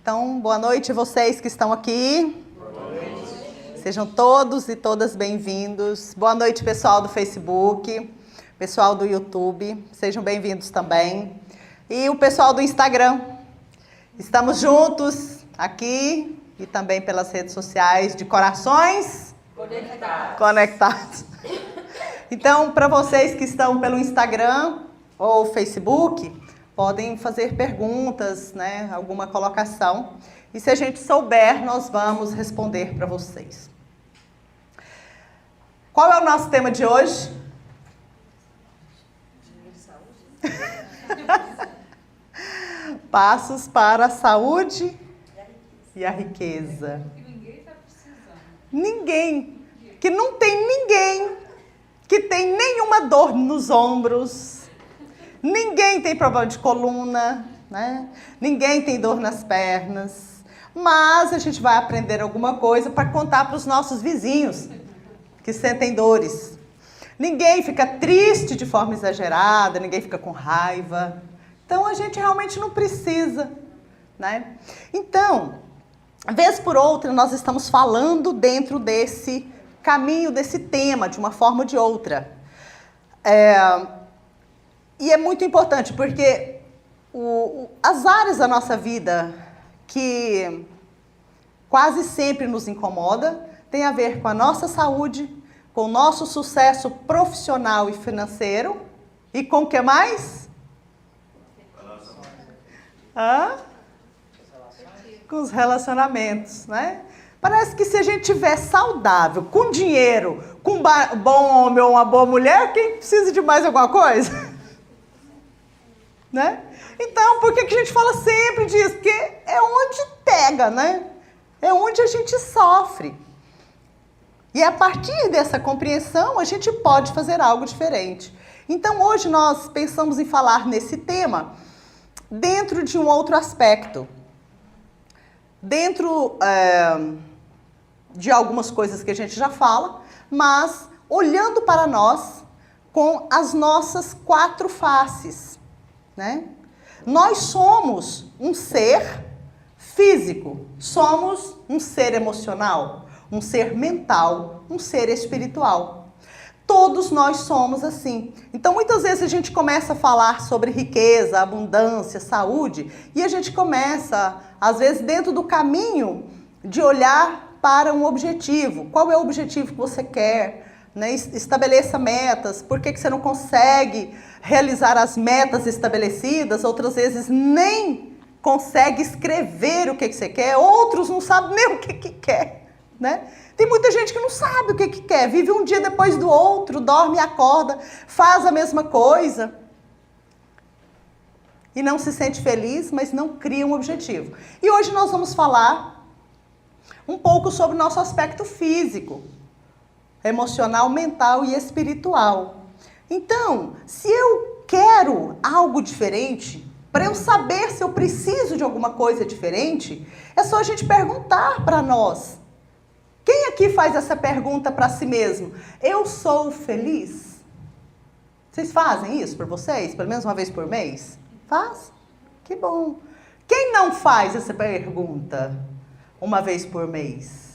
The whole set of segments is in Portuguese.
Então, boa noite a vocês que estão aqui. Boa noite. Sejam todos e todas bem-vindos. Boa noite, pessoal do Facebook, pessoal do YouTube, sejam bem-vindos também. E o pessoal do Instagram. Estamos juntos aqui e também pelas redes sociais de corações conectados. Então, para vocês que estão pelo Instagram ou Facebook, podem fazer perguntas, né, alguma colocação. E se a gente souber, nós vamos responder para vocês. Qual é o nosso tema de hoje? Passos para a saúde e a riqueza. Ninguém está precisando. Ninguém, que não tem ninguém que tem nenhuma dor nos ombros, ninguém tem problema de coluna, né? Ninguém tem dor nas pernas, mas a gente vai aprender alguma coisa para contar para os nossos vizinhos que sentem dores. Ninguém fica triste de forma exagerada, ninguém fica com raiva. Então, a gente realmente não precisa, né? Então, vez por outra, nós estamos falando dentro desse caminho, desse tema, de uma forma ou de outra. E é muito importante, porque as áreas da nossa vida que quase sempre nos incomoda, tem a ver com a nossa saúde, com o nosso sucesso profissional e financeiro, e com o que mais? Com os relacionamentos, né? Parece que se a gente tiver saudável, com dinheiro, com um bom homem ou uma boa mulher, quem precisa de mais alguma coisa? Né? Então, por que a gente fala sempre disso? Porque é onde pega, né? É onde a gente sofre. E a partir dessa compreensão, a gente pode fazer algo diferente. Então, hoje nós pensamos em falar nesse tema dentro de um outro aspecto. Dentro de algumas coisas que a gente já fala, mas olhando para nós com as nossas 4 faces, né? Nós somos um ser físico, somos um ser emocional, um ser mental, um ser espiritual. Todos nós somos assim. Então, muitas vezes a gente começa a falar sobre riqueza, abundância, saúde, e a gente começa, às vezes, dentro do caminho de olhar para um objetivo. Qual é o objetivo que você quer? Né? Estabeleça metas. Por que você não consegue realizar as metas estabelecidas? Outras vezes nem consegue escrever o que você quer. Outros não sabem nem o que quer. Né? Tem muita gente que não sabe o que quer. Vive um dia depois do outro, dorme e acorda, faz a mesma coisa. E não se sente feliz, mas não cria um objetivo. E hoje nós vamos falar um pouco sobre o nosso aspecto físico, emocional, mental e espiritual. Então, se eu quero algo diferente, para eu saber se eu preciso de alguma coisa diferente, é só a gente perguntar para nós. Quem aqui faz essa pergunta para si mesmo? Eu sou feliz? Vocês fazem isso por vocês? Pelo menos uma vez por mês? Faz? Que bom. Quem não faz essa pergunta uma vez por mês?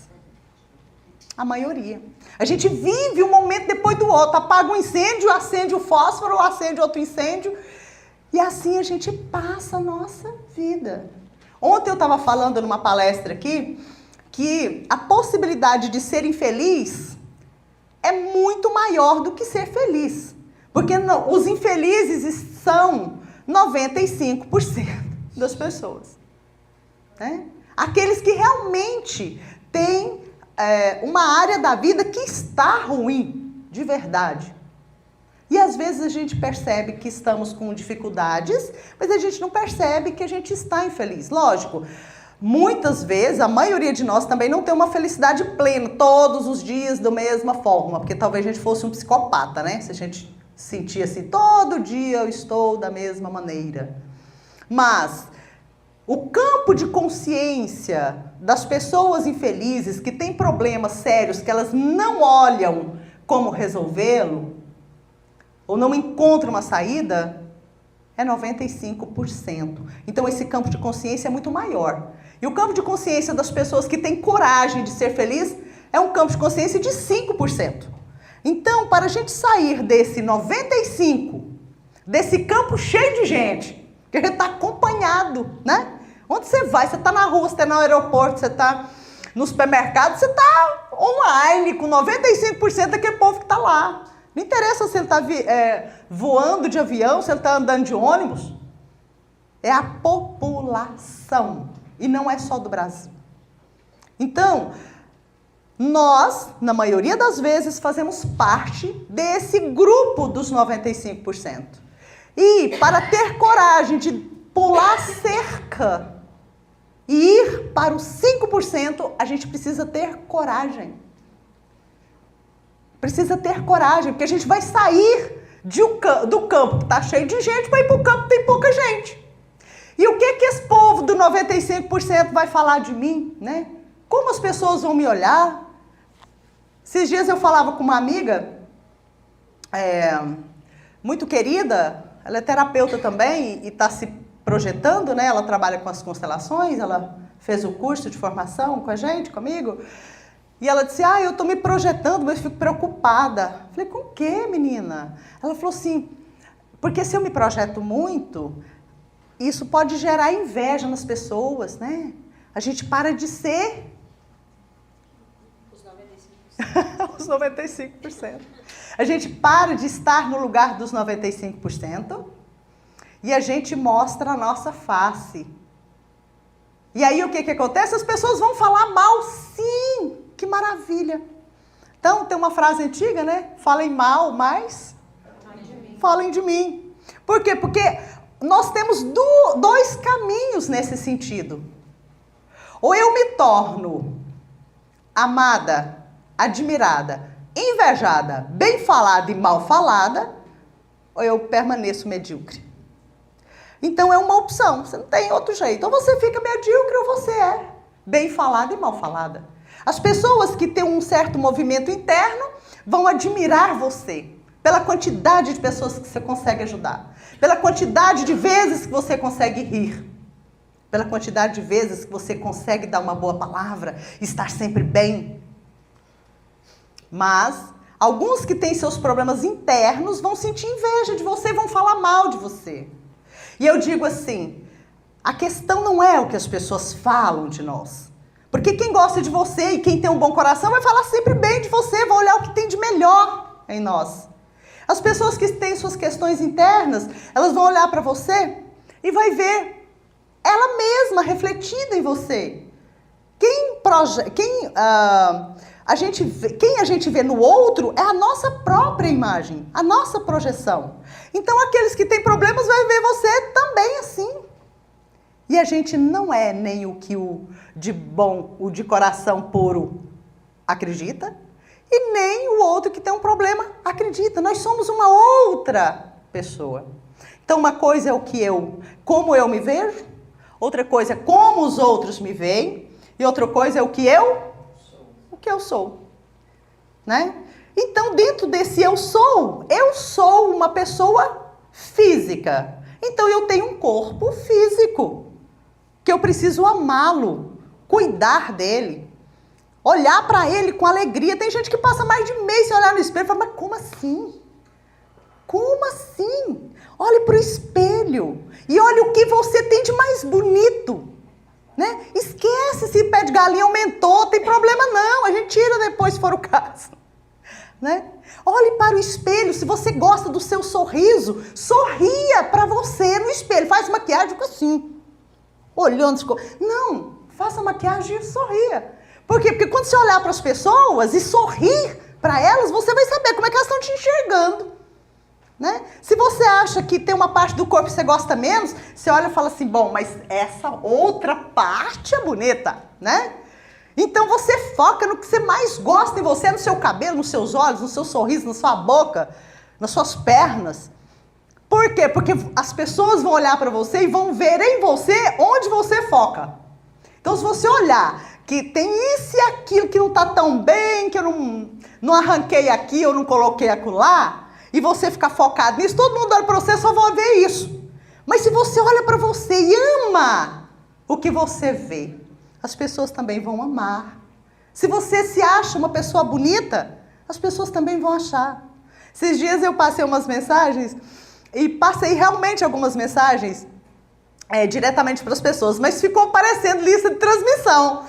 A maioria. A gente vive um momento depois do outro. Apaga um incêndio, acende o fósforo, acende outro incêndio. E assim a gente passa a nossa vida. Ontem eu estava falando numa palestra aqui que a possibilidade de ser infeliz é muito maior do que ser feliz. Porque os infelizes são 95% das pessoas. Né? Aqueles que realmente têm uma área da vida que está ruim, de verdade. E às vezes a gente percebe que estamos com dificuldades, mas a gente não percebe que a gente está infeliz. Lógico, muitas vezes, a maioria de nós também não tem uma felicidade plena, todos os dias da mesma forma, porque talvez a gente fosse um psicopata, né? Se a gente sentir assim, todo dia eu estou da mesma maneira. Mas o campo de consciência das pessoas infelizes, que têm problemas sérios, que elas não olham como resolvê-lo, ou não encontram uma saída, é 95%. Então esse campo de consciência é muito maior. E o campo de consciência das pessoas que têm coragem de ser feliz é um campo de consciência de 5%. Então, para a gente sair desse 95%, desse campo cheio de gente, que a gente está acompanhado, né? Onde você vai? Você está na rua, você está no aeroporto, você está no supermercado, você está online com 95% daquele povo que está lá. Não interessa se ele está voando de avião, se ele está andando de ônibus. É a população. E não é só do Brasil. Então, nós, na maioria das vezes, fazemos parte desse grupo dos 95%. E para ter coragem de pular cerca e ir para os 5%, a gente precisa ter coragem. Precisa ter coragem, porque a gente vai sair do campo que está cheio de gente para ir para o campo que tem pouca gente. E o que esse povo do 95% vai falar de mim, né? Como as pessoas vão me olhar? Esses dias eu falava com uma amiga, muito querida, ela é terapeuta também e está se projetando, né? Ela trabalha com as constelações, ela fez o curso de formação com a gente, comigo. E ela disse, eu estou me projetando, mas fico preocupada. Falei, com o quê, menina? Ela falou assim, porque se eu me projeto muito, isso pode gerar inveja nas pessoas, né? A gente para de ser... Os 95%. A gente para de estar no lugar dos 95% e a gente mostra a nossa face. E aí o que acontece? As pessoas vão falar mal, sim! Que maravilha! Então, tem uma frase antiga, né? Falem mal, mas falem de mim. Por quê? Porque nós temos dois caminhos nesse sentido. Ou eu me torno amada, admirada, invejada, bem falada e mal falada, ou eu permaneço medíocre. Então é uma opção, você não tem outro jeito. Ou você fica medíocre ou você é bem falada e mal falada. As pessoas que têm um certo movimento interno vão admirar você pela quantidade de pessoas que você consegue ajudar, pela quantidade de vezes que você consegue rir, pela quantidade de vezes que você consegue dar uma boa palavra, estar sempre bem. Mas alguns que têm seus problemas internos vão sentir inveja de você, vão falar mal de você. E eu digo assim, a questão não é o que as pessoas falam de nós. Porque quem gosta de você e quem tem um bom coração vai falar sempre bem de você, vai olhar o que tem de melhor em nós. As pessoas que têm suas questões internas, elas vão olhar para você e vai ver ela mesma refletida em você. Quem a gente vê no outro é a nossa própria imagem, a nossa projeção. Então, aqueles que têm problemas vão ver você também assim. E a gente não é nem o que o de bom, o de coração puro acredita, e nem o outro que tem um problema acredita. Nós somos uma outra pessoa. Então, uma coisa é como eu me vejo, outra coisa é como os outros me veem, e outra coisa é o que eu sou, né? Então, dentro desse eu sou uma pessoa física. Então, eu tenho um corpo físico, que eu preciso amá-lo, cuidar dele, olhar para ele com alegria. Tem gente que passa mais de mês sem olhar no espelho e fala, mas como assim? Como assim? Olhe para o espelho e olhe o que você tem de mais bonito. Né? Esquece se pé de galinha aumentou, tem problema não, a gente tira depois se for o caso. Né? Olhe para o espelho, se você gosta do seu sorriso, sorria para você no espelho, faz maquiagem assim, olhando, não, faça maquiagem e sorria. Por quê? Porque quando você olhar para as pessoas e sorrir para elas, você vai saber como é que elas estão te enxergando. Né? Se você acha que tem uma parte do corpo que você gosta menos, você olha e fala assim, bom, mas essa outra parte é bonita, né? Então você foca no que você mais gosta em você, no seu cabelo, nos seus olhos, no seu sorriso, na sua boca, nas suas pernas. Por quê? Porque as pessoas vão olhar para você e vão ver em você onde você foca. Então se você olhar que tem isso e aquilo que não está tão bem, que eu não arranquei aqui, eu não coloquei acolá, e você ficar focado nisso, todo mundo olha para você, só vai ver isso. Mas se você olha para você e ama o que você vê, as pessoas também vão amar. Se você se acha uma pessoa bonita, as pessoas também vão achar. Esses dias eu passei umas mensagens e passei realmente algumas mensagens diretamente para as pessoas, mas ficou parecendo lista de transmissão.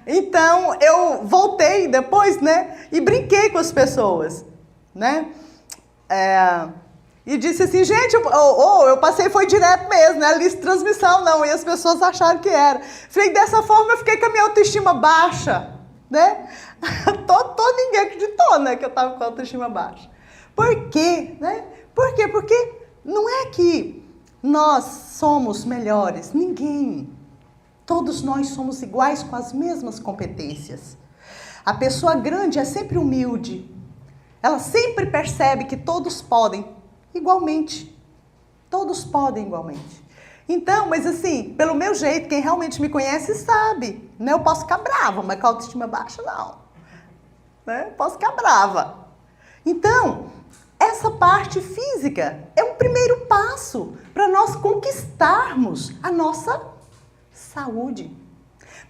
Então eu voltei depois, né, e brinquei com as pessoas, né? E disse assim, gente, eu passei, foi direto mesmo, né? Lista de transmissão, não. E as pessoas acharam que era. Falei, dessa forma eu fiquei com a minha autoestima baixa, né? Ninguém acreditou, né, que eu estava com a autoestima baixa. Por quê, né? Por quê? Porque não é que nós somos melhores, ninguém. Todos nós somos iguais com as mesmas competências. A pessoa grande é sempre humilde. Ela sempre percebe que todos podem igualmente. Todos podem igualmente. Então, mas assim, pelo meu jeito, quem realmente me conhece sabe. Né? Eu posso ficar brava, mas com a autoestima baixa, não. Né? Posso ficar brava. Então, essa parte física é um primeiro passo para nós conquistarmos a nossa saúde.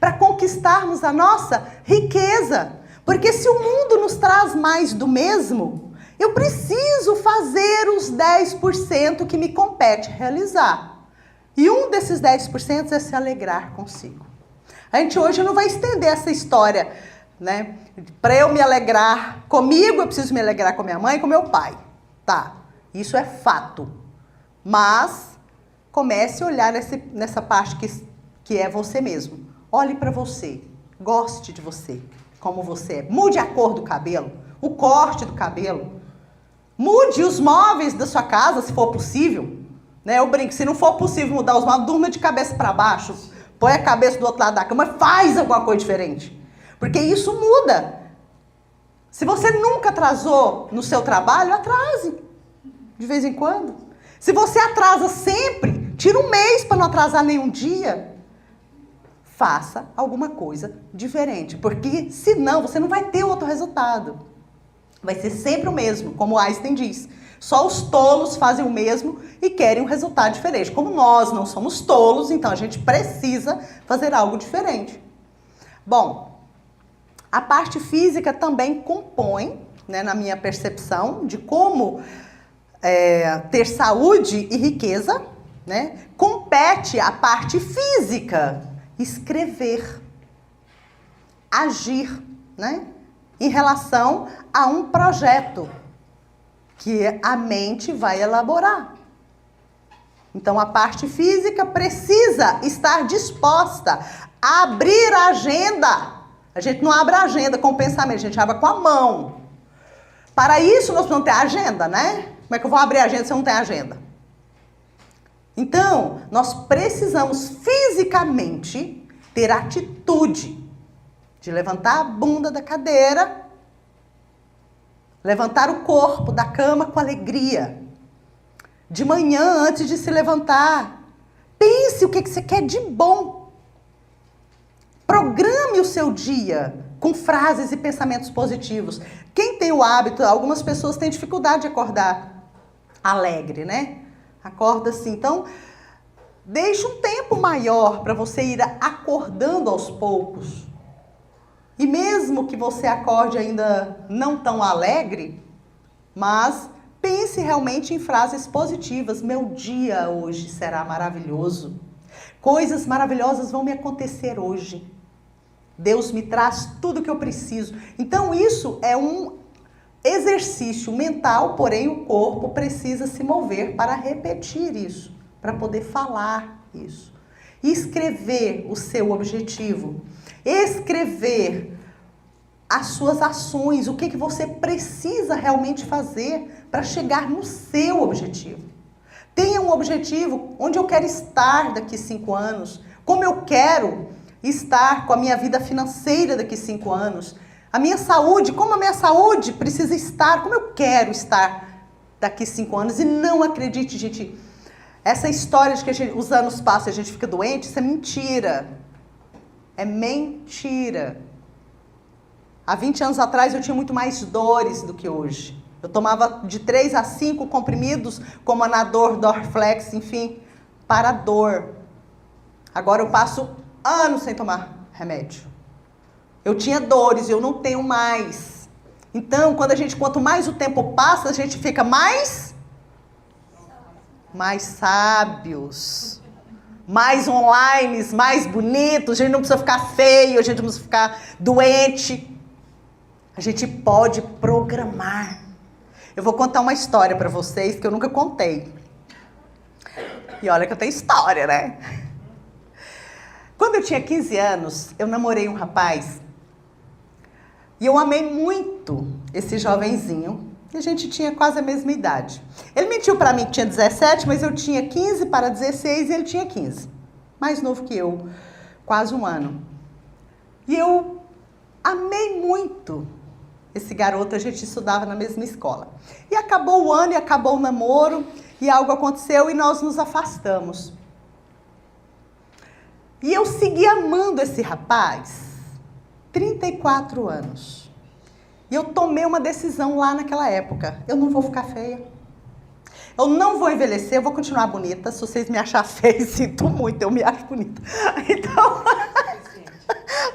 Para conquistarmos a nossa riqueza. Porque se o mundo nos traz mais do mesmo, eu preciso fazer os 10% que me compete realizar. E um desses 10% é se alegrar consigo. A gente hoje não vai estender essa história, né? Para eu me alegrar comigo, eu preciso me alegrar com minha mãe e com meu pai. Tá, isso é fato. Mas comece a olhar nessa parte que é você mesmo. Olhe para você, goste de você, como você é. Mude a cor do cabelo, o corte do cabelo. Mude os móveis da sua casa, se for possível. Né? Eu brinco, se não for possível mudar os móveis, durma de cabeça para baixo. Põe a cabeça do outro lado da cama, faz alguma coisa diferente. Porque isso muda. Se você nunca atrasou no seu trabalho, atrase. De vez em quando. Se você atrasa sempre, tira um mês para não atrasar nenhum dia. Faça alguma coisa diferente. Porque senão você não vai ter outro resultado. Vai ser sempre o mesmo, como Einstein diz. Só os tolos fazem o mesmo e querem um resultado diferente. Como nós não somos tolos, então a gente precisa fazer algo diferente. Bom, a parte física também compõe, né, na minha percepção, de como ter saúde e riqueza, né, compete a parte física, escrever, agir, né, em relação a um projeto que a mente vai elaborar. Então, a parte física precisa estar disposta a abrir a agenda. A gente não abre a agenda com o pensamento, a gente abre com a mão. Para isso, nós precisamos ter agenda, né? Como é que eu vou abrir a agenda se eu não tenho agenda? Então, nós precisamos fisicamente ter atitude de levantar a bunda da cadeira, levantar o corpo da cama com alegria. De manhã, antes de se levantar, pense o que você quer de bom. Programe o seu dia com frases e pensamentos positivos. Quem tem o hábito, algumas pessoas têm dificuldade de acordar alegre, né? Acorda assim. Então, deixe um tempo maior para você ir acordando aos poucos. E mesmo que você acorde ainda não tão alegre, mas pense realmente em frases positivas. Meu dia hoje será maravilhoso. Coisas maravilhosas vão me acontecer hoje. Deus me traz tudo o que eu preciso. Então isso é um exercício mental, porém o corpo precisa se mover para repetir isso, para poder falar isso. Escrever o seu objetivo. Escrever as suas ações, o que você precisa realmente fazer para chegar no seu objetivo. Tenha um objetivo, onde eu quero estar daqui 5 anos, como eu quero estar com a minha vida financeira daqui 5 anos, a minha saúde, como a minha saúde precisa estar, como eu quero estar daqui 5 anos. E não acredite, gente, essa história de que os anos passam e a gente fica doente, isso é mentira. É mentira. Há 20 anos atrás eu tinha muito mais dores do que hoje. Eu tomava de 3 a 5 comprimidos, como Anador, Dorflex, enfim, para a dor. Agora eu passo anos sem tomar remédio. Eu tinha dores, eu não tenho mais. Então, quanto mais o tempo passa, a gente fica mais sábios, mais online, mais bonitos. A gente não precisa ficar feio, a gente não precisa ficar doente. A gente pode programar. Eu vou contar uma história para vocês que eu nunca contei. E olha que eu tenho história, né? Quando eu tinha 15 anos, eu namorei um rapaz. E eu amei muito esse jovenzinho. E a gente tinha quase a mesma idade. Ele mentiu para mim que tinha 17, mas eu tinha 15 para 16 e ele tinha 15. Mais novo que eu, quase um ano. E eu amei muito esse garoto, a gente estudava na mesma escola. E acabou o ano e acabou o namoro, e algo aconteceu e nós nos afastamos. E eu segui amando esse rapaz 34 anos. E eu tomei uma decisão lá naquela época. Eu não vou ficar feia. Eu não vou envelhecer, eu vou continuar bonita. Se vocês me acharem feia, sinto muito, eu me acho bonita. Então,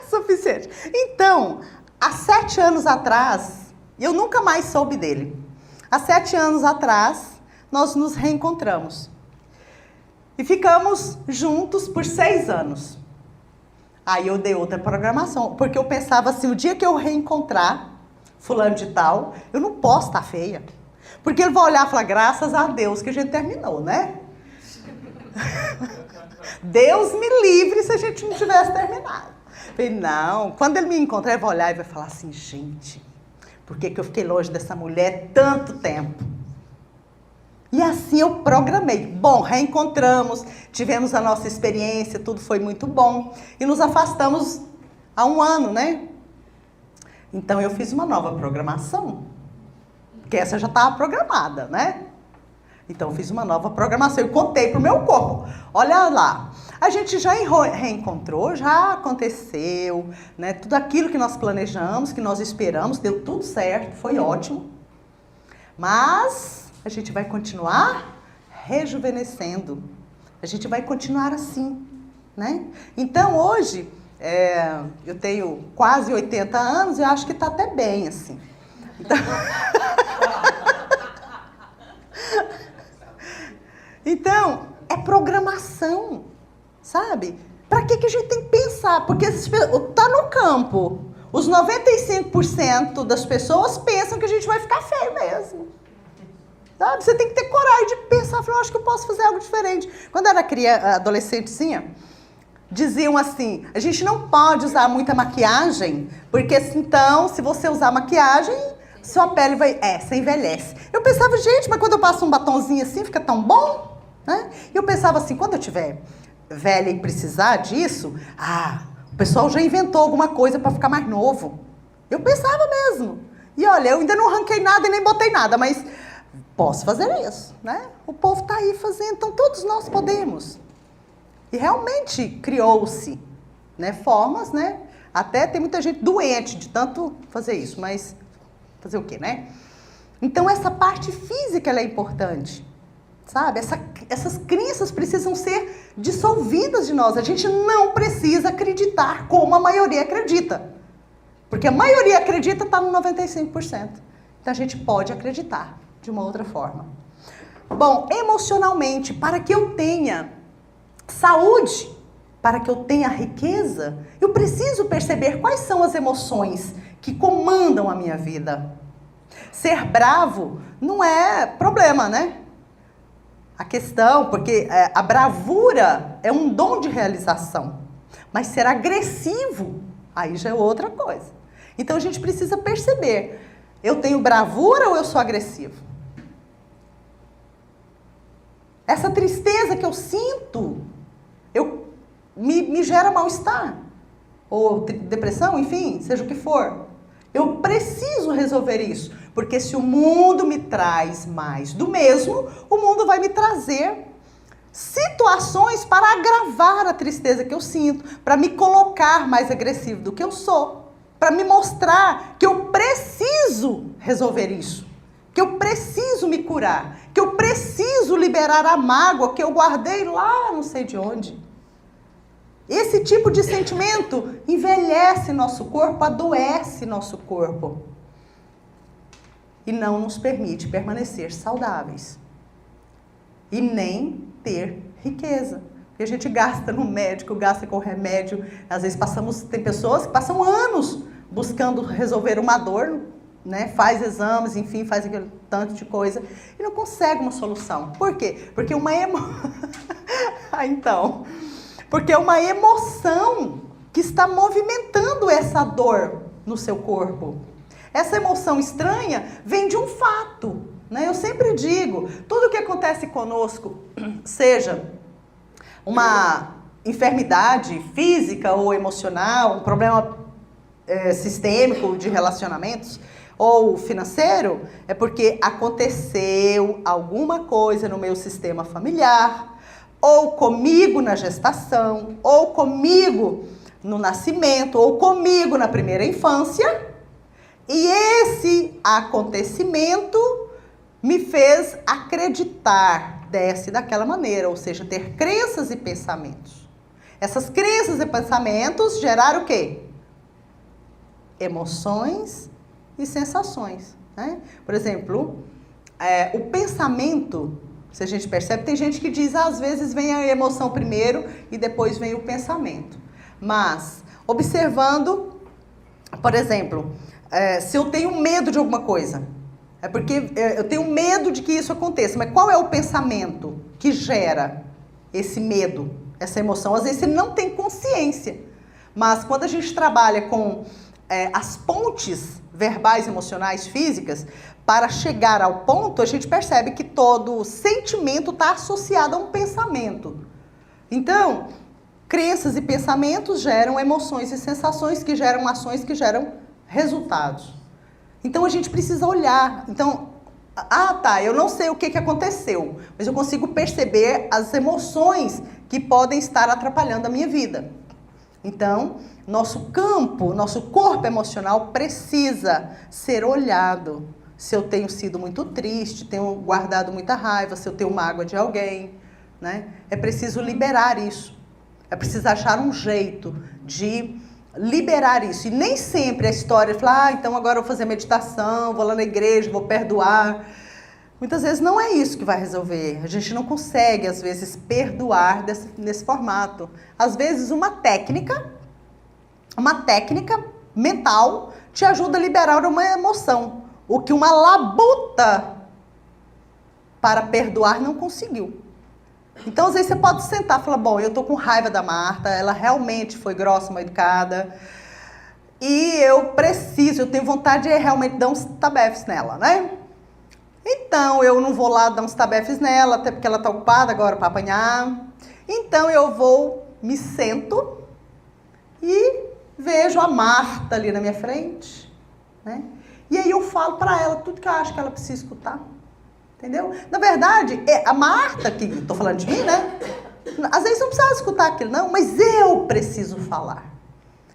suficiente. Então, há 7 anos atrás, eu nunca mais soube dele. Há 7 anos atrás, nós nos reencontramos. E ficamos juntos por 6 anos. Aí eu dei outra programação, porque eu pensava assim, o dia que eu reencontrar fulano de tal, eu não posso estar feia. Porque ele vai olhar e falar, graças a Deus que a gente terminou, né? Deus me livre se a gente não tivesse terminado. Falei, não, quando ele me encontrar, ele vai olhar e vai falar assim, gente, por que eu fiquei longe dessa mulher tanto tempo? E assim eu programei. Bom, reencontramos, tivemos a nossa experiência, tudo foi muito bom. E nos afastamos há 1 ano, né? Então eu fiz uma nova programação. Porque essa já estava programada, né? Então eu fiz uma nova programação. Eu contei pro meu corpo. Olha lá, a gente já reencontrou, já aconteceu, né? Tudo aquilo que nós planejamos, que nós esperamos, deu tudo certo, foi ótimo. Mas a gente vai continuar rejuvenescendo. A gente vai continuar assim, né? Então, hoje, eu tenho quase 80 anos e eu acho que está até bem, assim. Então, então é programação, sabe? Para que a gente tem que pensar? Porque está no campo. Os 95% das pessoas pensam que a gente vai ficar feio mesmo. Sabe? Você tem que ter coragem de pensar, falar, acho que eu posso fazer algo diferente. Quando eu era adolescentezinha, diziam assim, a gente não pode usar muita maquiagem, porque então, se você usar maquiagem, sua pele você envelhece. Eu pensava, gente, mas quando eu passo um batonzinho assim, fica tão bom, né? E eu pensava assim, quando eu tiver velha e precisar disso, o pessoal já inventou alguma coisa para ficar mais novo. Eu pensava mesmo. E olha, eu ainda não arranquei nada e nem botei nada, mas posso fazer isso, né? O povo está aí fazendo, então todos nós podemos. E realmente criou-se, né, formas, né? Até tem muita gente doente de tanto fazer isso, mas fazer o quê, né? Então essa parte física ela é importante, sabe? Essas crenças precisam ser dissolvidas de nós. A gente não precisa acreditar como a maioria acredita. Porque a maioria acredita está no 95%. Então a gente pode acreditar de uma outra forma. Bom, emocionalmente, para que eu tenha saúde, para que eu tenha riqueza, eu preciso perceber quais são as emoções que comandam a minha vida. Ser bravo não é problema, né? A questão, porque a bravura é um dom de realização, mas ser agressivo, aí já é outra coisa. Então a gente precisa perceber, eu tenho bravura ou eu sou agressivo? Essa tristeza que eu sinto, me gera mal-estar, ou depressão, enfim, seja o que for. Eu preciso resolver isso, porque se o mundo me traz mais do mesmo, o mundo vai me trazer situações para agravar a tristeza que eu sinto, para me colocar mais agressivo do que eu sou, para me mostrar que eu preciso resolver isso, que eu preciso me curar, que eu preciso preciso liberar a mágoa que eu guardei lá não sei de onde. Esse tipo de sentimento envelhece nosso corpo, adoece nosso corpo. E não nos permite permanecer saudáveis. E nem ter riqueza. Porque a gente gasta no médico, gasta com remédio. Às vezes tem pessoas que passam anos buscando resolver uma dor, né? Faz exames, enfim, faz aquele tanto de coisa e não consegue uma solução. Por quê? Porque porque é uma emoção que está movimentando essa dor no seu corpo. Essa emoção estranha vem de um fato, né? Eu sempre digo, tudo que acontece conosco, seja uma enfermidade física ou emocional, um problema sistêmico de relacionamentos ou financeiro, é porque aconteceu alguma coisa no meu sistema familiar, ou comigo na gestação, ou comigo no nascimento, ou comigo na primeira infância, e esse acontecimento me fez acreditar dessa e daquela maneira, ou seja, ter crenças e pensamentos. Essas crenças e pensamentos geraram o quê? Emoções e sensações, né? Por exemplo, o pensamento, se a gente percebe, tem gente que diz, às vezes vem a emoção primeiro e depois vem o pensamento. Mas, observando, por exemplo, se eu tenho medo de alguma coisa, é porque eu tenho medo de que isso aconteça. Mas qual é o pensamento que gera esse medo, essa emoção? Às vezes você não tem consciência. Mas quando a gente trabalha com as pontes verbais, emocionais, físicas, para chegar ao ponto, a gente percebe que todo sentimento está associado a um pensamento. Então, crenças e pensamentos geram emoções e sensações que geram ações que geram resultados. Então a gente precisa olhar. Então, eu não sei o que aconteceu, mas eu consigo perceber as emoções que podem estar atrapalhando a minha vida. Então, nosso corpo emocional precisa ser olhado. Se eu tenho sido muito triste, tenho guardado muita raiva, se eu tenho mágoa de alguém, né? É preciso liberar isso. É preciso achar um jeito de liberar isso. E nem sempre a história de falar, então agora eu vou fazer meditação, vou lá na igreja, vou perdoar. Muitas vezes não é isso que vai resolver. A gente não consegue, às vezes, perdoar nesse formato. Às vezes uma técnica mental te ajuda a liberar uma emoção. O que uma labuta para perdoar não conseguiu. Então, às vezes, você pode sentar e falar, bom, eu tô com raiva da Marta, ela realmente foi grossa, mal educada, e eu tenho vontade de realmente dar uns tabefes nela, né? Então, eu não vou lá dar uns tabefes nela, até porque ela tá ocupada agora para apanhar. Então, me sento e vejo a Marta ali na minha frente, né? E aí eu falo para ela tudo que eu acho que ela precisa escutar. Entendeu? Na verdade, a Marta, que estou falando de mim, né? Às vezes não precisava escutar aquilo, não, mas eu preciso falar.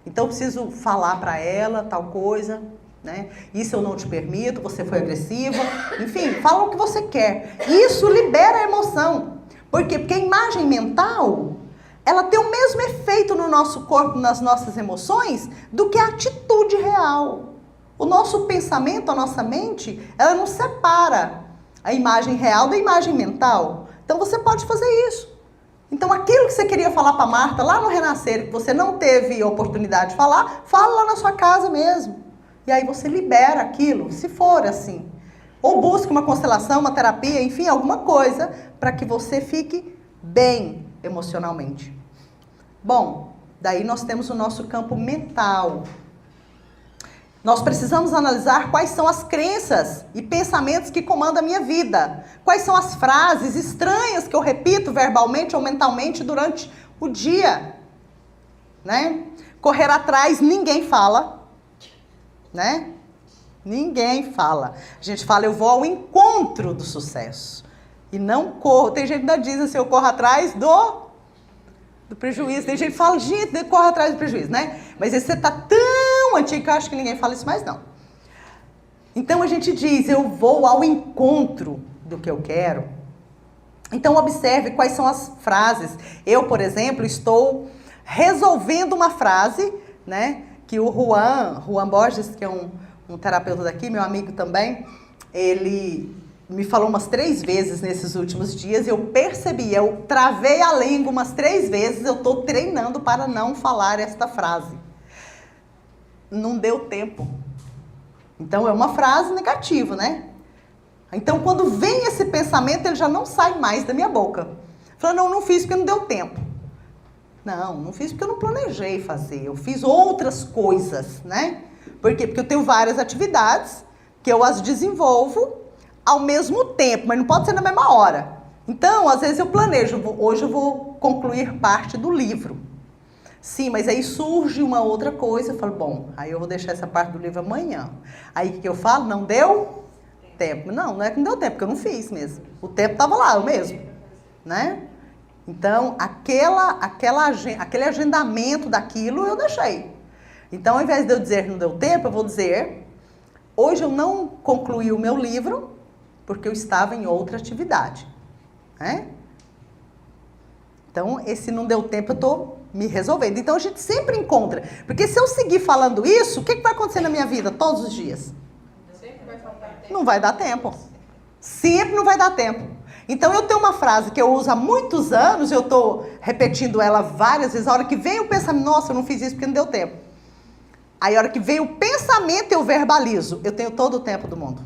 Então, eu preciso falar para ela tal coisa, né? Isso eu não te permito, você foi agressiva. Enfim, fala o que você quer. Isso libera a emoção. Por quê? Porque a imagem mental, ela tem o mesmo efeito no nosso corpo, nas nossas emoções, do que a atitude real. O nosso pensamento, a nossa mente, ela não separa a imagem real da imagem mental. Então você pode fazer isso. Então aquilo que você queria falar para Marta lá no Renascer, que você não teve oportunidade de falar, fala lá na sua casa mesmo. E aí você libera aquilo, se for assim. Ou busque uma constelação, uma terapia, enfim, alguma coisa para que você fique bem emocionalmente. Bom, daí nós temos o nosso campo mental. Nós precisamos analisar quais são as crenças e pensamentos que comandam a minha vida. Quais são as frases estranhas que eu repito verbalmente ou mentalmente durante o dia. Né? Correr atrás, ninguém fala. Né? Ninguém fala. A gente fala, eu vou ao encontro do sucesso. E não corro. Tem gente que ainda diz assim, eu corro atrás do prejuízo. Tem gente que fala, gente, corre atrás do prejuízo, né? Mas esse você tá tão antigo que eu acho que ninguém fala isso mais, não. Então a gente diz, eu vou ao encontro do que eu quero. Então, observe quais são as frases. Eu, por exemplo, estou resolvendo uma frase, né? Que o Juan Borges, que é um terapeuta daqui, meu amigo também, ele me falou umas 3 vezes nesses últimos dias, eu percebi, eu travei a língua umas 3 vezes, eu estou treinando para não falar esta frase. Não deu tempo. Então, é uma frase negativa, né? Então, quando vem esse pensamento, ele já não sai mais da minha boca. Falando, não fiz porque não deu tempo. Não fiz porque eu não planejei fazer. Eu fiz outras coisas, né? Por quê? Porque eu tenho várias atividades que eu as desenvolvo ao mesmo tempo, mas não pode ser na mesma hora. Então, às vezes eu planejo, hoje eu vou concluir parte do livro. Sim, mas aí surge uma outra coisa, eu falo, bom, aí eu vou deixar essa parte do livro amanhã. Aí o que eu falo? Não deu tempo. Não é que não deu tempo, porque eu não fiz mesmo. O tempo estava lá, eu mesmo, né? Então, aquele agendamento daquilo eu deixei. Então, ao invés de eu dizer não deu tempo, eu vou dizer, hoje eu não concluí o meu livro, porque eu estava em outra atividade, né? Então, esse não deu tempo, eu estou me resolvendo. Então, a gente sempre encontra. Porque se eu seguir falando isso, o que vai acontecer na minha vida todos os dias? Sempre vai faltar tempo. Não vai dar tempo. Sempre não vai dar tempo. Então, eu tenho uma frase que eu uso há muitos anos, eu estou repetindo ela várias vezes. A hora que vem o pensamento, nossa, eu não fiz isso porque não deu tempo. Aí, a hora que vem o pensamento, eu verbalizo. Eu tenho todo o tempo do mundo.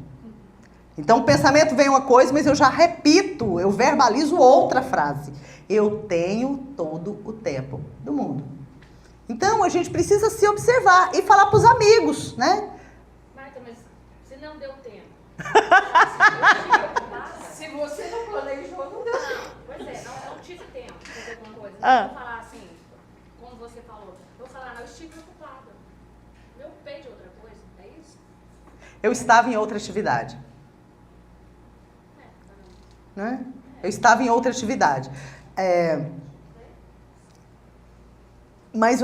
Então, o pensamento vem uma coisa, mas eu já repito, eu verbalizo outra frase. Eu tenho todo o tempo do mundo. Então, a gente precisa se observar e falar para os amigos, né? Marta, mas se não deu tempo. Se você não planejou, não deu tempo. Pois é, não tive tempo de fazer alguma coisa. Ah. Eu vou falar assim, como você falou. Eu vou falar, não, eu estive preocupada. Me ocupei de outra coisa, é isso? Eu estava em outra atividade. Né? Eu estava em outra atividade. Mas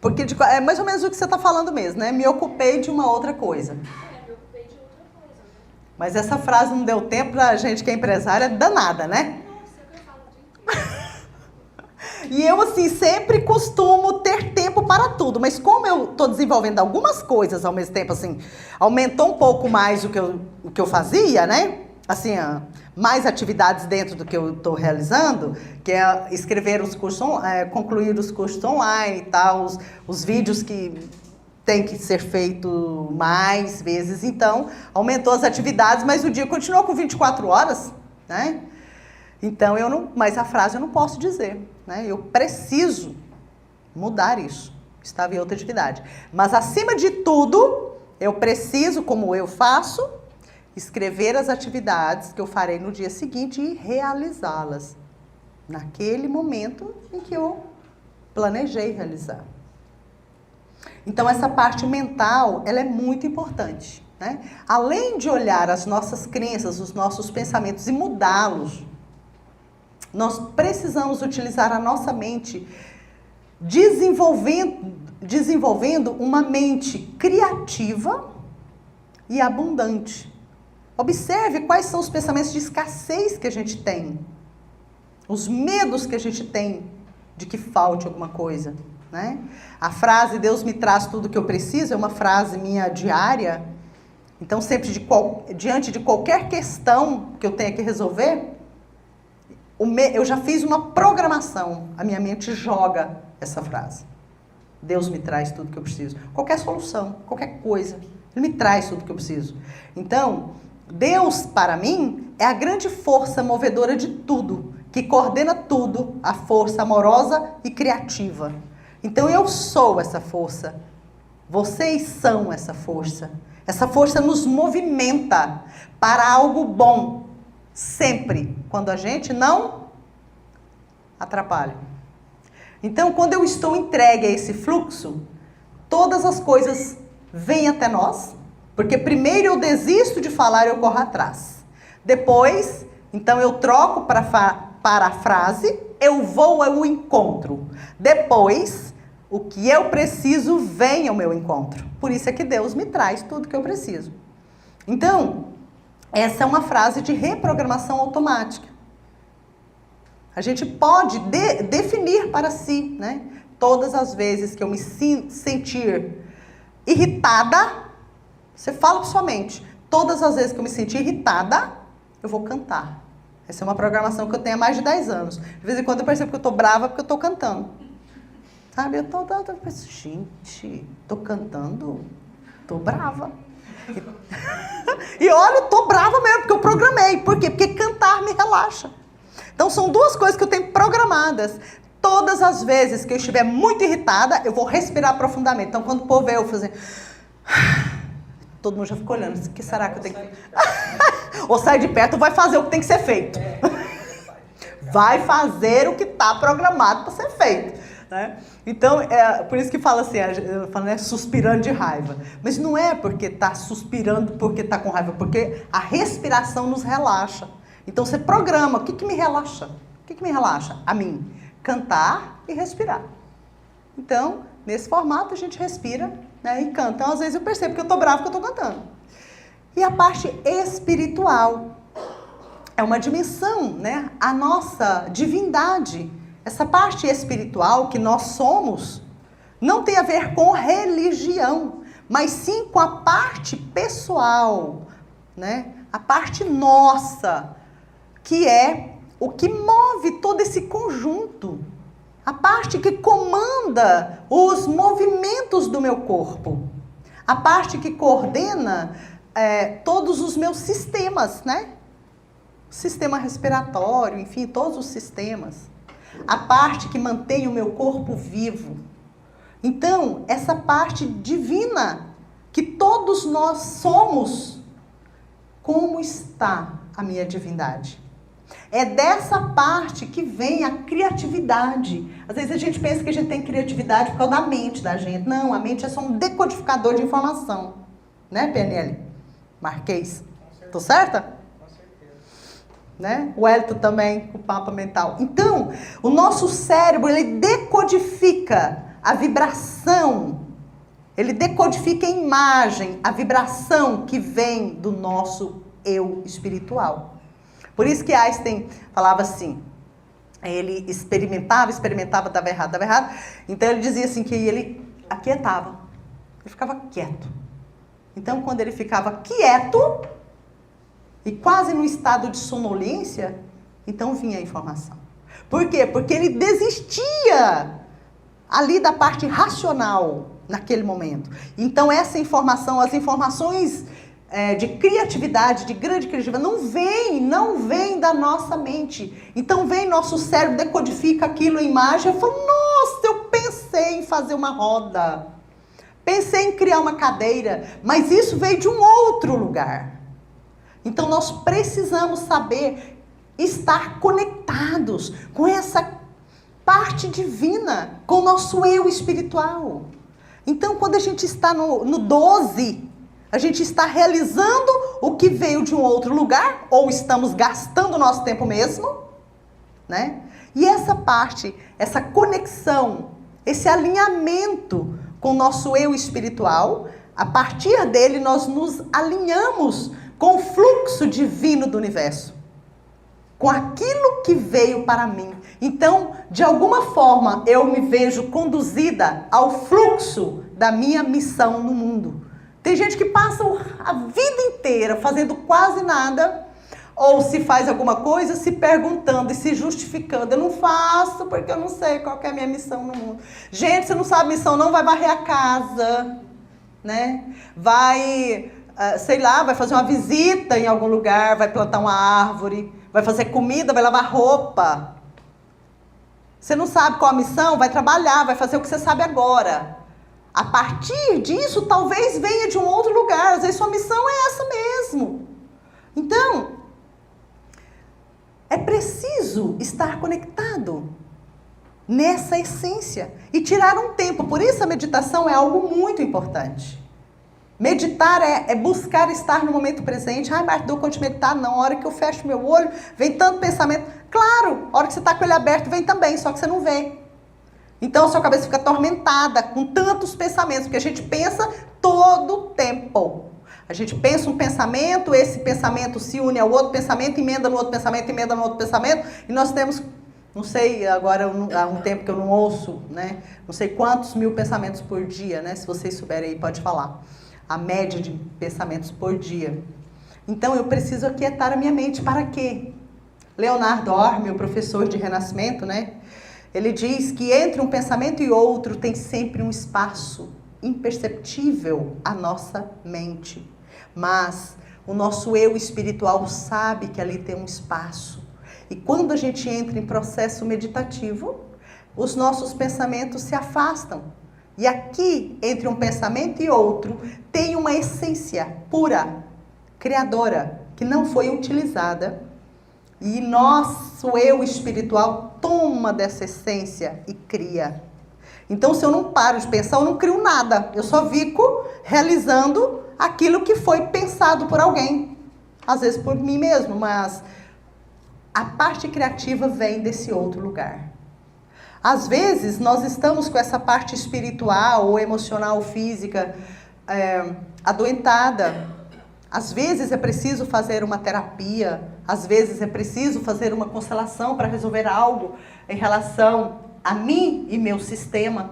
porque é mais ou menos o que você está falando mesmo, né? Me ocupei de uma outra coisa. Me ocupei de outra coisa, né? Mas essa frase não deu tempo pra gente que é empresária, danada, né? Nossa, eu falo o dia inteiro. E eu, assim, sempre costumo ter tempo para tudo. Mas como eu estou desenvolvendo algumas coisas ao mesmo tempo, assim, aumentou um pouco mais o que eu fazia, né? Assim, mais atividades dentro do que eu estou realizando, que é escrever os cursos, concluir os cursos online e tal, os vídeos que tem que ser feito mais vezes. Então, aumentou as atividades, mas o dia continuou com 24 horas, né? Então, mas a frase eu não posso dizer, né? Eu preciso mudar isso. Estava em outra atividade. Mas, acima de tudo, eu preciso, como eu faço, escrever as atividades que eu farei no dia seguinte e realizá-las naquele momento em que eu planejei realizar. Então, essa parte mental, ela é muito importante, né? Além de olhar as nossas crenças, os nossos pensamentos e mudá-los, nós precisamos utilizar a nossa mente desenvolvendo uma mente criativa e abundante. Observe quais são os pensamentos de escassez que a gente tem, os medos que a gente tem de que falte alguma coisa, né? A frase "Deus me traz tudo o que eu preciso" é uma frase minha diária. Então, sempre diante de qualquer questão que eu tenha que resolver, eu já fiz uma programação. A minha mente joga essa frase. Deus me traz tudo o que eu preciso. Qualquer solução, qualquer coisa. Ele me traz tudo o que eu preciso. Então, Deus, para mim, é a grande força movedora de tudo, que coordena tudo, a força amorosa e criativa. Então, eu sou essa força. Vocês são essa força. Essa força nos movimenta para algo bom. Sempre, quando a gente não atrapalha. Então, quando eu estou entregue a esse fluxo, todas as coisas vêm até nós, porque primeiro eu desisto de falar e eu corro atrás. Depois, então eu troco para a frase, eu vou ao encontro. Depois, o que eu preciso vem ao meu encontro. Por isso é que Deus me traz tudo que eu preciso. Então, essa é uma frase de reprogramação automática, A gente pode definir para si, né? Todas as vezes que eu me sentir irritada, você fala para sua mente, todas as vezes que eu me sentir irritada, eu vou cantar. Essa é uma programação que eu tenho há mais de 10 anos. De vez em quando eu percebo que eu tô brava porque eu tô cantando. Sabe? Eu penso, gente, tô cantando, tô brava. E olha, eu tô brava mesmo, porque eu programei. Por quê? Porque cantar me relaxa. Então são duas coisas que eu tenho programadas. Todas as vezes que eu estiver muito irritada, eu vou respirar profundamente. Então quando o povo vê eu fazer... Todo mundo já ficou olhando. O que será que eu tenho que... Ou sai de perto ou vai fazer o que tem que ser feito. Vai fazer o que está programado para ser feito. Né? Então, por isso que fala assim, eu falo, né, suspirando de raiva. Mas não é porque está suspirando porque está com raiva, porque a respiração nos relaxa. Então você programa, o que me relaxa? O que me relaxa? A mim, cantar e respirar. Então, nesse formato a gente respira, né, e canta. Então, às vezes eu percebo que eu estou bravo porque eu estou cantando. E a parte espiritual é uma dimensão, né, a nossa divindade. Essa parte espiritual que nós somos não tem a ver com religião, mas sim com a parte pessoal, né? A parte nossa, que é o que move todo esse conjunto. A parte que comanda os movimentos do meu corpo. A parte que coordena todos os meus sistemas, né? Sistema respiratório, enfim, todos os sistemas. A parte que mantém o meu corpo vivo. Então, essa parte divina que todos nós somos, como está a minha divindade? É dessa parte que vem a criatividade. Às vezes a gente pensa que a gente tem criatividade por causa da mente da gente. Não, a mente é só um decodificador de informação. Né, PNL? Marquês. Tô certa? Né? O Hélito também, o mapa mental. Então, o nosso cérebro, ele decodifica a vibração, ele decodifica a imagem, a vibração que vem do nosso eu espiritual. Por isso que Einstein falava assim, ele experimentava, dava errado. Então ele dizia assim que ele aquietava, ele ficava quieto. Então quando ele ficava quieto, e quase no estado de sonolência, então vinha a informação. Por quê? Porque ele desistia ali da parte racional naquele momento. Então essa informação, as informações de criatividade, de grande criatividade, não vem da nossa mente. Então vem nosso cérebro, decodifica aquilo em imagem, e fala, nossa, eu pensei em fazer uma roda, pensei em criar uma cadeira, mas isso veio de um outro lugar. Então nós precisamos saber estar conectados com essa parte divina, com o nosso eu espiritual. Então quando a gente está no 12, a gente está realizando o que veio de um outro lugar, ou estamos gastando o nosso tempo mesmo, né? E essa parte, essa conexão, esse alinhamento com o nosso eu espiritual, a partir dele nós nos alinhamos com o fluxo divino do universo, com aquilo que veio para mim. Então, de alguma forma, eu me vejo conduzida ao fluxo da minha missão no mundo. Tem gente que passa a vida inteira fazendo quase nada, ou se faz alguma coisa, se perguntando e se justificando. Eu não faço porque eu não sei qual que é a minha missão no mundo. Gente, você não sabe a missão, não vai varrer a casa, né? Vai... sei lá, vai fazer uma visita em algum lugar, vai plantar uma árvore, vai fazer comida, vai lavar roupa. Você não sabe qual a missão, vai trabalhar, vai fazer o que você sabe agora. A partir disso, talvez venha de um outro lugar, às vezes sua missão é essa mesmo. Então, é preciso estar conectado nessa essência e tirar um tempo. Por isso a meditação é algo muito importante. Meditar é buscar estar no momento presente. Ai, Marta, dou conta de meditar? Não, a hora que eu fecho meu olho, vem tanto pensamento. Claro, a hora que você está com ele aberto, vem também, só que você não vê. Então, a sua cabeça fica atormentada com tantos pensamentos, porque a gente pensa todo o tempo. A gente pensa um pensamento, esse pensamento se une ao outro pensamento, emenda no outro pensamento, emenda no outro pensamento, e nós temos Não sei, agora há um tempo que eu não ouço, né? Não sei quantos mil pensamentos por dia, né? Se vocês souberem aí, pode falar. A média de pensamentos por dia. Então, eu preciso aquietar a minha mente. Para quê? Leonardo Orme, o professor de Renascimento, né? Ele diz que entre um pensamento e outro tem sempre um espaço imperceptível à nossa mente. Mas o nosso eu espiritual sabe que ali tem um espaço. E quando a gente entra em processo meditativo, os nossos pensamentos se afastam. E aqui, entre um pensamento e outro, tem uma essência pura, criadora, que não foi utilizada. E nosso eu espiritual toma dessa essência e cria. Então, se eu não paro de pensar, eu não crio nada. Eu só fico realizando aquilo que foi pensado por alguém. Às vezes por mim mesmo, mas a parte criativa vem desse outro lugar. Às vezes, nós estamos com essa parte espiritual ou emocional, física, adoentada. Às vezes é preciso fazer uma terapia, às vezes é preciso fazer uma constelação para resolver algo em relação a mim e meu sistema.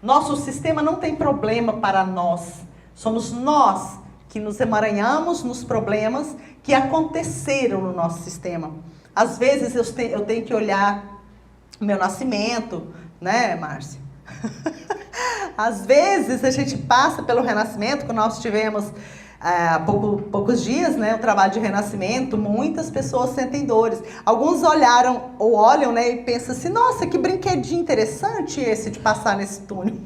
Nosso sistema não tem problema para nós. Somos nós que nos emaranhamos nos problemas que aconteceram no nosso sistema. Às vezes eu tenho que olhar o meu nascimento, né, Márcia? Às vezes a gente passa pelo renascimento, quando nós tivemos há poucos dias, né, o trabalho de renascimento, muitas pessoas sentem dores. Alguns olharam ou olham, né, e pensam assim, nossa, que brinquedinho interessante esse de passar nesse túnel.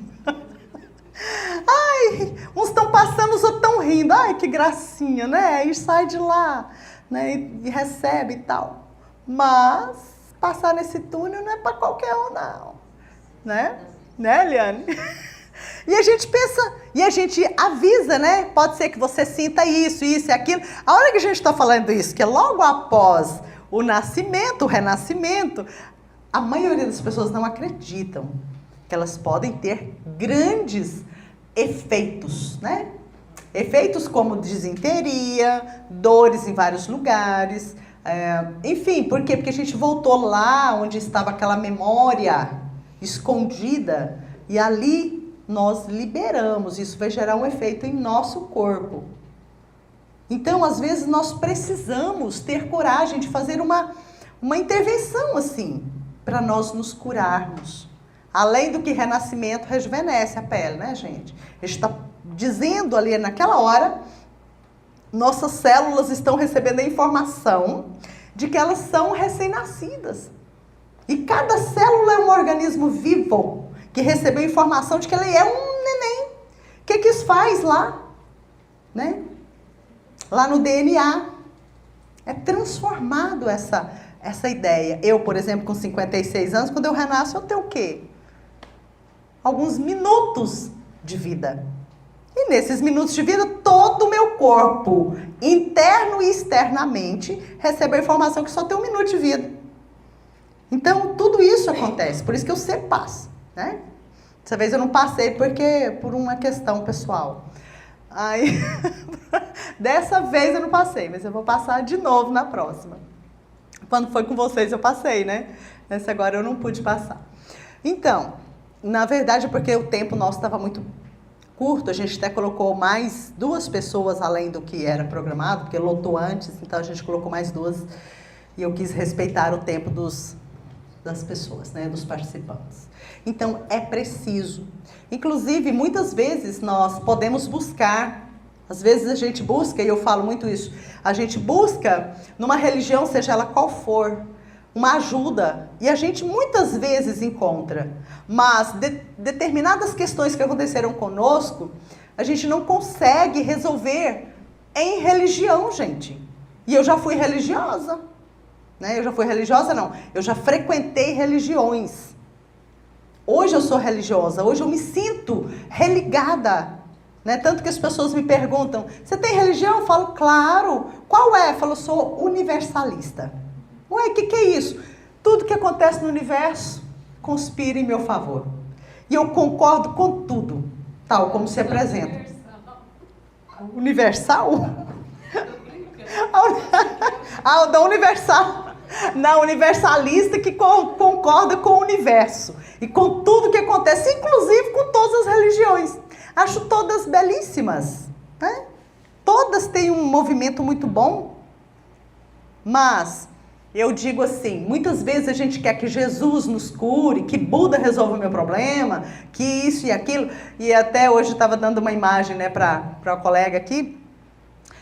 Ai, uns estão passando, os outros estão rindo. Ai, que gracinha, né? E sai de lá, né, e recebe e tal. Mas passar nesse túnel não é para qualquer um, não. Né, Eliane? E a gente pensa, e a gente avisa, né? Pode ser que você sinta isso e aquilo. A hora que a gente está falando isso, que é logo após o nascimento, o renascimento, a maioria das pessoas não acreditam que elas podem ter grandes efeitos, né? Efeitos como disenteria, dores em vários lugares, enfim, por quê? Porque a gente voltou lá onde estava aquela memória escondida e ali nós liberamos, isso vai gerar um efeito em nosso corpo. Então, às vezes, nós precisamos ter coragem de fazer uma intervenção assim, para nós nos curarmos. Além do que renascimento rejuvenesce a pele, né, gente? A gente está dizendo ali naquela hora, nossas células estão recebendo a informação de que elas são recém-nascidas. E cada célula é um organismo vivo, que recebeu informação de que ele é um neném. O que isso faz lá? Né? Lá no DNA. É transformado essa ideia. Eu, por exemplo, com 56 anos, quando eu renasço, eu tenho o quê? Alguns minutos de vida. E nesses minutos de vida, todo o meu corpo, interno e externamente, recebe a informação que só tem um minuto de vida. Então, tudo isso acontece. Por isso que eu sempre passo. Né? Dessa vez eu não passei por uma questão pessoal. Aí, dessa vez eu não passei, mas eu vou passar de novo na próxima. Quando foi com vocês eu passei, né? Nessa agora eu não pude passar. Então, na verdade é porque o tempo nosso estava muito curto, a gente até colocou mais 2 pessoas além do que era programado, porque lotou antes, então a gente colocou mais 2 e eu quis respeitar o tempo das pessoas, né, dos participantes. Então, é preciso. Inclusive, muitas vezes nós podemos buscar, às vezes a gente busca, e eu falo muito isso, a gente busca numa religião, seja ela qual for, uma ajuda, e a gente muitas vezes encontra, mas determinadas questões que aconteceram conosco, a gente não consegue resolver em religião, gente. E eu já fui religiosa. Né? Eu já fui religiosa, não. Eu já frequentei religiões. Hoje eu sou religiosa, hoje eu me sinto religada. Né? Tanto que as pessoas me perguntam, você tem religião? Eu falo, claro. Qual é? Eu falo, eu sou universalista. Ué, o que é isso? Tudo que acontece no universo conspira em meu favor. E eu concordo com tudo, tal como se apresenta. Universal? Ah, o da Universal. Não, universalista que concorda com o universo e com tudo que acontece, inclusive com todas as religiões. Acho todas belíssimas, né? Todas têm um movimento muito bom, mas eu digo assim, muitas vezes a gente quer que Jesus nos cure, que Buda resolva o meu problema, que isso e aquilo, e até hoje eu estava dando uma imagem, né, para uma colega aqui,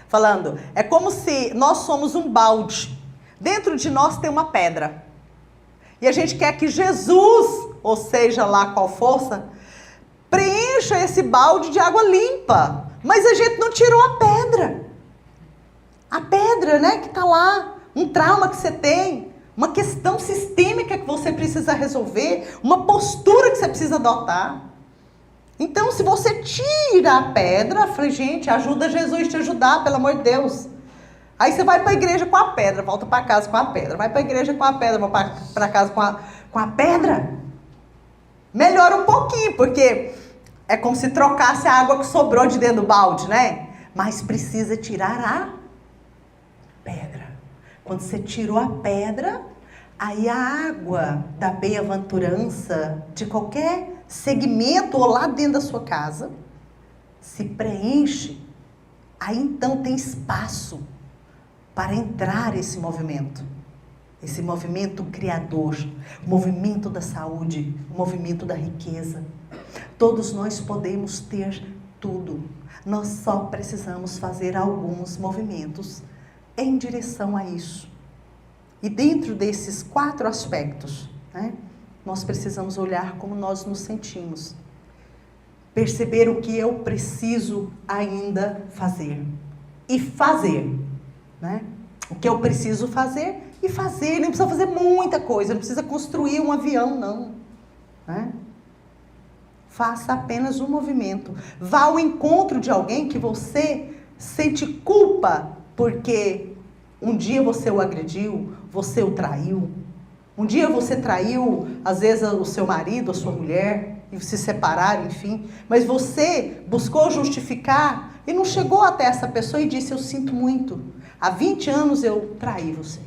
falando, é como se nós somos um balde, dentro de nós tem uma pedra, e a gente quer que Jesus, ou seja lá qual força, preencha esse balde de água limpa, mas a gente não tirou a pedra, né, que está lá, um trauma que você tem, uma questão sistêmica que você precisa resolver, uma postura que você precisa adotar. Então, se você tira a pedra, falei, gente, ajuda Jesus te ajudar, pelo amor de Deus. Aí você vai para a igreja com a pedra, volta para casa com a pedra, vai para a igreja com a pedra, volta para casa com a pedra. Melhora um pouquinho, porque é como se trocasse a água que sobrou de dentro do balde, né? Mas precisa tirar a pedra. Quando você tirou a pedra, aí a água da bem-aventurança de qualquer segmento ou lá dentro da sua casa se preenche. Aí então tem espaço para entrar esse movimento criador, o movimento da saúde, o movimento da riqueza. Todos nós podemos ter tudo. Nós só precisamos fazer alguns movimentos em direção a isso. E dentro desses 4 aspectos, né, nós precisamos olhar como nós nos sentimos. Perceber o que eu preciso ainda fazer. E fazer. Né? O que eu preciso fazer e fazer. Não precisa fazer muita coisa, não precisa construir um avião, não. Né? Faça apenas um movimento. Vá ao encontro de alguém que você sente culpa porque um dia você o agrediu, você o traiu. Um dia você traiu, às vezes, o seu marido, a sua mulher, e se separaram, enfim. Mas você buscou justificar e não chegou até essa pessoa e disse, eu sinto muito. Há 20 anos eu traí você.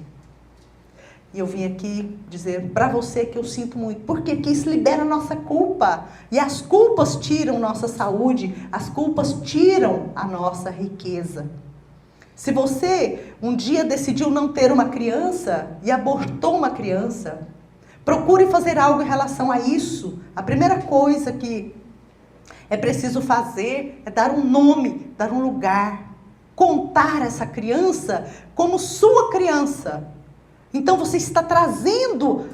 E eu vim aqui dizer para você que eu sinto muito. Por quê? Porque isso libera a nossa culpa. E as culpas tiram nossa saúde, as culpas tiram a nossa riqueza. Se você um dia decidiu não ter uma criança e abortou uma criança, procure fazer algo em relação a isso. A primeira coisa que é preciso fazer é dar um nome, dar um lugar, contar essa criança como sua criança. Então você está trazendo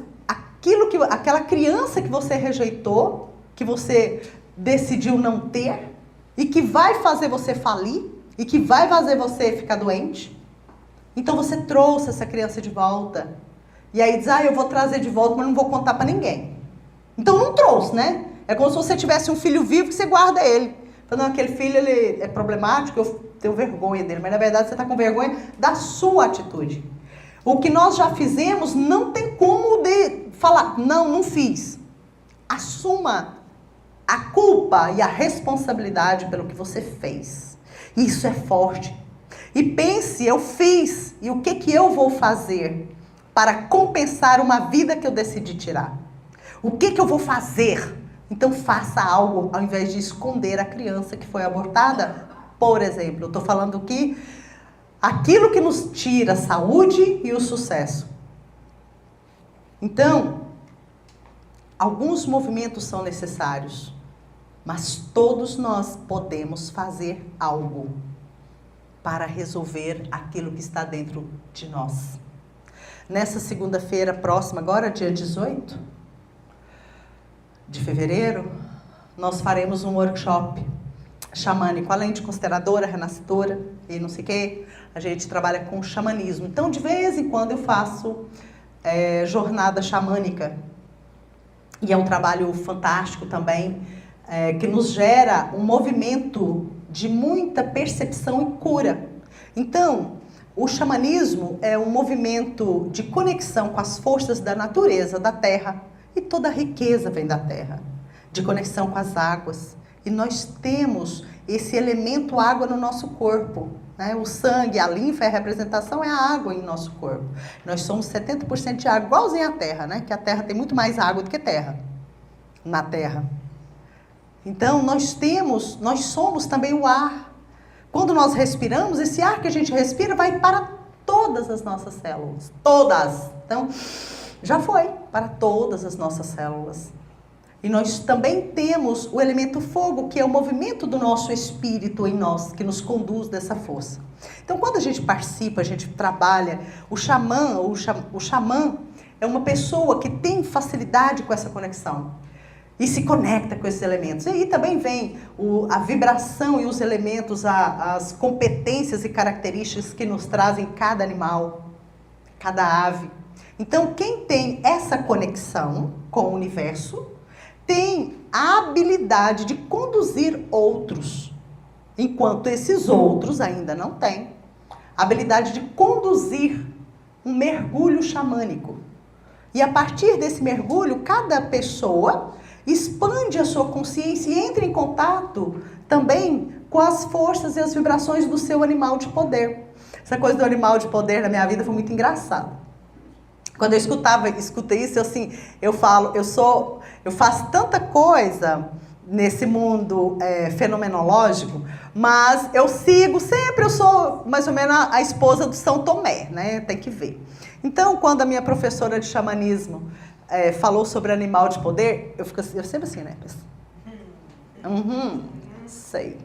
aquela criança que você rejeitou, que você decidiu não ter e que vai fazer você falir. E que vai fazer você ficar doente. Então você trouxe essa criança de volta. E aí diz, eu vou trazer de volta, mas não vou contar para ninguém. Então não trouxe, né? É como se você tivesse um filho vivo que você guarda ele. Falando, aquele filho ele é problemático, eu tenho vergonha dele. Mas na verdade você está com vergonha da sua atitude. O que nós já fizemos não tem como falar, não fiz. Assuma a culpa e a responsabilidade pelo que você fez. Isso é forte. E pense, eu fiz, e o que eu vou fazer para compensar uma vida que eu decidi tirar? O que eu vou fazer? Então faça algo, ao invés de esconder a criança que foi abortada. Por exemplo, eu estou falando que aquilo que nos tira a saúde e o sucesso. Então, alguns movimentos são necessários. Mas todos nós podemos fazer algo para resolver aquilo que está dentro de nós. Nessa segunda-feira próxima, agora dia 18 de fevereiro, nós faremos um workshop xamânico, além de consteladora, renascedora e não sei o quê, a gente trabalha com xamanismo. Então, de vez em quando eu faço jornada xamânica. E é um trabalho fantástico também, que nos gera um movimento de muita percepção e cura. Então, o xamanismo é um movimento de conexão com as forças da natureza, da terra, e toda a riqueza vem da terra, de conexão com as águas. E nós temos esse elemento água no nosso corpo, né? O sangue, a linfa, a representação é a água em nosso corpo. Nós somos 70% de água, igualzinho à Terra, né? Que a Terra tem muito mais água do que terra, na Terra. Então, nós somos também o ar. Quando nós respiramos, esse ar que a gente respira vai para todas as nossas células. Todas. Então, já foi para todas as nossas células. E nós também temos o elemento fogo, que é o movimento do nosso espírito em nós, que nos conduz dessa força. Então, quando a gente participa, a gente trabalha, o xamã é uma pessoa que tem facilidade com essa conexão. E se conecta com esses elementos. E aí também vem a vibração e os elementos, as competências e características que nos trazem cada animal, cada ave. Então, quem tem essa conexão com o universo, tem a habilidade de conduzir outros, enquanto esses outros ainda não têm. A habilidade de conduzir um mergulho xamânico. E a partir desse mergulho, cada pessoa expande a sua consciência e entra em contato também com as forças e as vibrações do seu animal de poder. Essa coisa do animal de poder na minha vida foi muito engraçada. Quando eu escutei isso, eu faço tanta coisa nesse mundo fenomenológico, mas eu sou mais ou menos a esposa do São Tomé, né? Tem que ver. Então, quando a minha professora de xamanismo falou sobre animal de poder, eu sempre assim, né? Sei.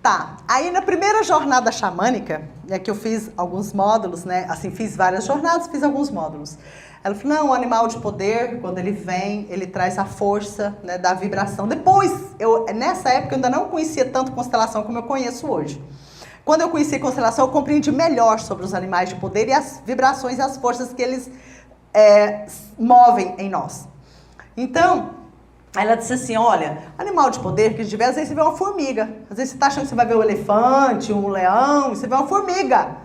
Tá, aí na primeira jornada xamânica, que eu fiz alguns módulos, né? Assim, fiz várias jornadas, fiz alguns módulos. Ela falou, não, o animal de poder, quando ele vem, ele traz a força, né, da vibração. Depois, nessa época, eu ainda não conhecia tanto constelação como eu conheço hoje. Quando eu conheci constelação, eu compreendi melhor sobre os animais de poder e as vibrações e as forças que eles movem em nós. Então, ela disse assim, olha, animal de poder que a gente vê, às vezes você vê uma formiga. Às vezes você está achando que você vai ver um elefante, um leão, você vê uma formiga.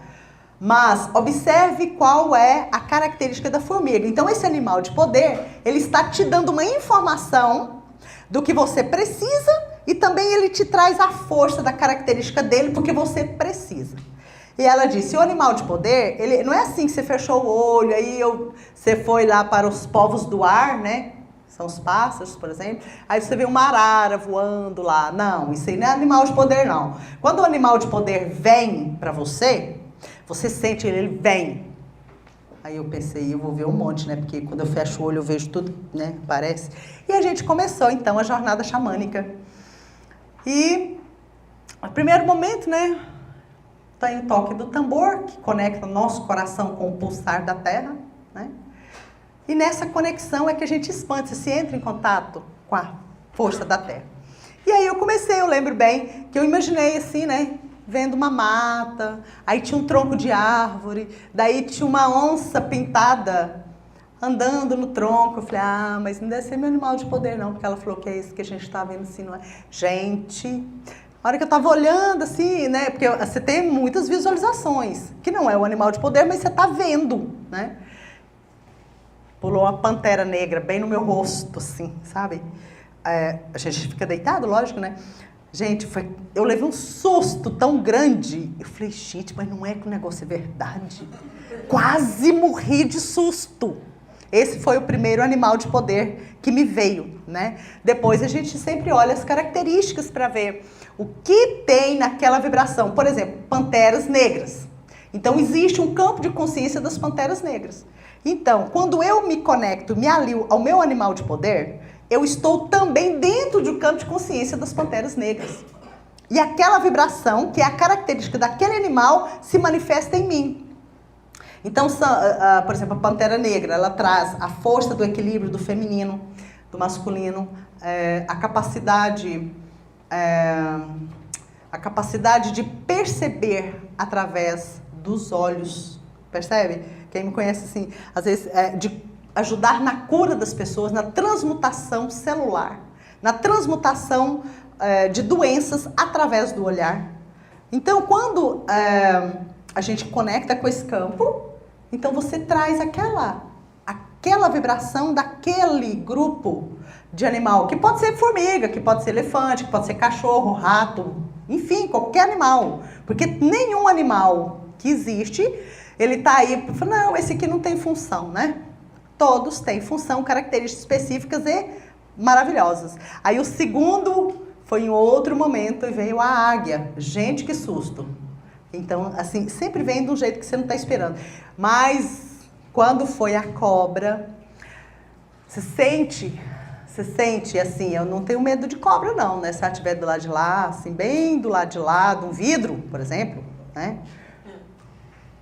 Mas observe qual é a característica da formiga. Então, esse animal de poder, ele está te dando uma informação do que você precisa e também ele te traz a força da característica dele porque você precisa. E ela disse, o animal de poder, ele não é assim que você fechou o olho, aí você foi lá para os povos do ar, né? São os pássaros, por exemplo. Aí você vê uma arara voando lá. Não, isso aí não é animal de poder, não. Quando o animal de poder vem para você, você sente ele vem. Aí eu pensei, eu vou ver um monte, né? Porque quando eu fecho o olho eu vejo tudo, né? Parece. E a gente começou, então, a jornada xamânica. E, no primeiro momento, né? Tem o toque do tambor, que conecta o nosso coração com o pulsar da terra, né? E nessa conexão é que a gente expande, se entra em contato com a força da terra. E aí eu lembro bem, que eu imaginei assim, né? Vendo uma mata, aí tinha um tronco de árvore, daí tinha uma onça pintada andando no tronco. Eu falei, mas não deve ser meu animal de poder não, porque ela falou que é isso que a gente está vendo assim, não é? Gente, a hora que eu estava olhando assim, né? Porque você tem muitas visualizações, que não é o animal de poder, mas você está vendo, né? Pulou uma pantera negra bem no meu rosto, assim, sabe? A gente fica deitado, lógico, né? Gente, eu levei um susto tão grande. Eu falei, gente, mas não é que o negócio é verdade? Quase morri de susto. Esse foi o primeiro animal de poder que me veio, né? Depois a gente sempre olha as características para ver o que tem naquela vibração. Por exemplo, panteras negras. Então, existe um campo de consciência das panteras negras. Então, quando eu me conecto, me alio ao meu animal de poder, eu estou também dentro do campo de consciência das panteras negras. E aquela vibração, que é a característica daquele animal, se manifesta em mim. Então, por exemplo, a pantera negra, ela traz a força do equilíbrio do feminino, do masculino, a capacidade de perceber através dos olhos, percebe? Quem me conhece assim, às vezes, de ajudar na cura das pessoas, na transmutação celular, na transmutação de doenças através do olhar. Então, quando a gente conecta com esse campo, então você traz aquela vibração daquele grupo de animal, que pode ser formiga, que pode ser elefante, que pode ser cachorro, rato, enfim, qualquer animal. Porque nenhum animal que existe, ele tá aí, não, esse aqui não tem função, né? Todos têm função, características específicas e maravilhosas. Aí o segundo foi em outro momento e veio a águia. Gente, que susto. Então, assim, sempre vem de um jeito que você não está esperando. Mas quando foi a cobra, você sente assim, eu não tenho medo de cobra não, né? Se ela estiver do lado de lá, assim, bem do lado de lá, de um vidro, por exemplo, né?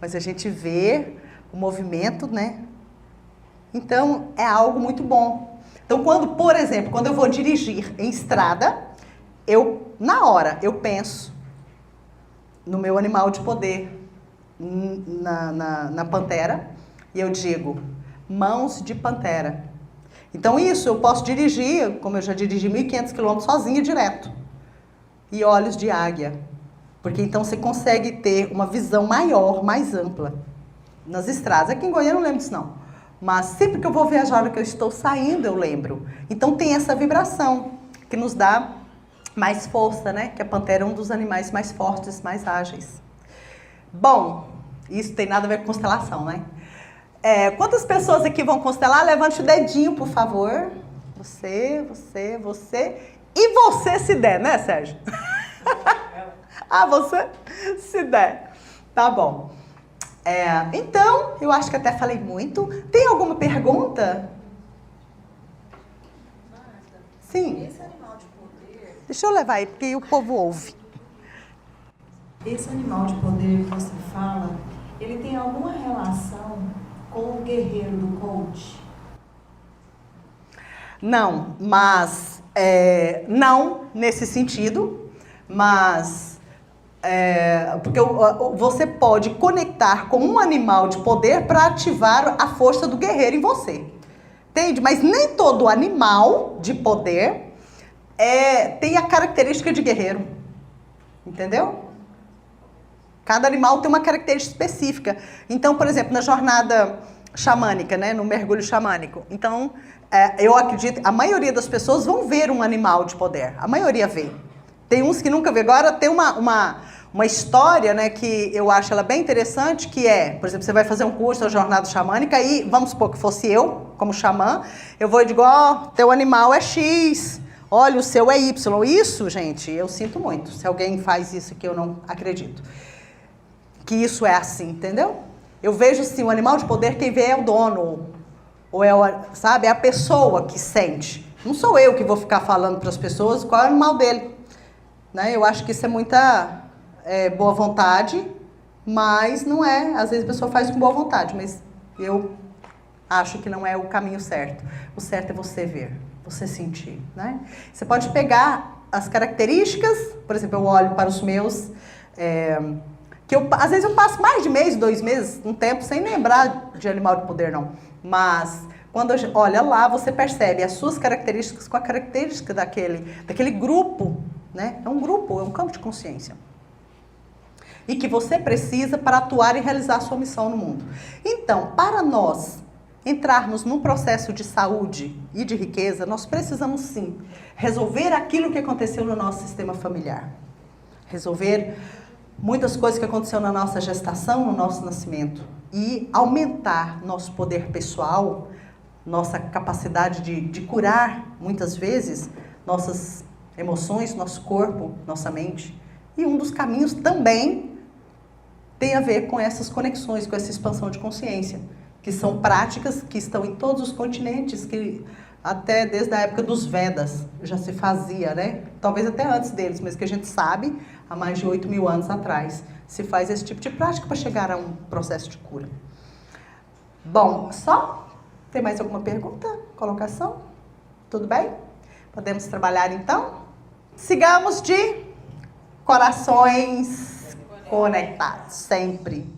Mas a gente vê o movimento, né? Então, é algo muito bom. Então, por exemplo, quando eu vou dirigir em estrada, na hora, eu penso no meu animal de poder, na pantera, e eu digo, mãos de pantera. Então isso, eu posso dirigir, como eu já dirigi 1.500 quilômetros sozinha direto, e olhos de águia, porque então você consegue ter uma visão maior, mais ampla, nas estradas. Aqui em Goiânia eu não lembro disso não, mas sempre que eu vou viajar, a hora que eu estou saindo, eu lembro. Então tem essa vibração, que nos dá mais força, né? Que a pantera é um dos animais mais fortes, mais ágeis. Bom, isso tem nada a ver com constelação, né? Quantas pessoas aqui vão constelar? Levante o dedinho, por favor. Você. E você se der, né, Sérgio? Ah, você se der. Tá bom. Então, eu acho que até falei muito. Tem alguma pergunta? Sim. Esse animal de poder... Deixa eu levar aí, porque o povo ouve. Esse animal de poder que você fala, ele tem alguma relação com o guerreiro do coach? Não, mas... não nesse sentido, mas... porque você pode conectar com um animal de poder para ativar a força do guerreiro em você. Entende? Mas nem todo animal de poder tem a característica de guerreiro. Entendeu? Cada animal tem uma característica específica. Então, por exemplo, na jornada xamânica, né, no mergulho xamânico. Então, eu acredito, a maioria das pessoas vão ver um animal de poder. A maioria vê. Tem uns que nunca vê. Agora, tem uma história, né, que eu acho ela bem interessante, que por exemplo, você vai fazer um curso, a jornada xamânica, e vamos supor que fosse eu, como xamã, eu vou e digo, teu animal é X, olha, o seu é Y. Isso, gente, eu sinto muito. Se alguém faz isso que eu não acredito. Que isso é assim, entendeu? Eu vejo, sim, o animal de poder, quem vê é o dono, ou sabe, é a pessoa que sente. Não sou eu que vou ficar falando para as pessoas qual é o animal dele. Né? Eu acho que isso é muita boa vontade, mas não é. Às vezes a pessoa faz com boa vontade, mas eu acho que não é o caminho certo. O certo é você ver, você sentir. Né? Você pode pegar as características, por exemplo, eu olho para os meus... às vezes eu passo mais de mês, 2 meses, um tempo, sem lembrar de animal de poder, não. Mas, quando olha lá, você percebe as suas características com a característica daquele grupo, né? É um grupo, é um campo de consciência. E que você precisa para atuar e realizar a sua missão no mundo. Então, para nós entrarmos num processo de saúde e de riqueza, nós precisamos, sim, resolver aquilo que aconteceu no nosso sistema familiar. Resolver muitas coisas que aconteceram na nossa gestação, no nosso nascimento. E aumentar nosso poder pessoal, nossa capacidade de curar, muitas vezes, nossas emoções, nosso corpo, nossa mente. E um dos caminhos também tem a ver com essas conexões, com essa expansão de consciência, que são práticas que estão em todos os continentes, que até desde a época dos Vedas já se fazia, né? Talvez até antes deles, mas que a gente sabe, há mais de 8.000 anos atrás, se faz esse tipo de prática para chegar a um processo de cura. Bom, tem mais alguma pergunta? Colocação? Tudo bem? Podemos trabalhar então? Sigamos de corações conectados, sempre.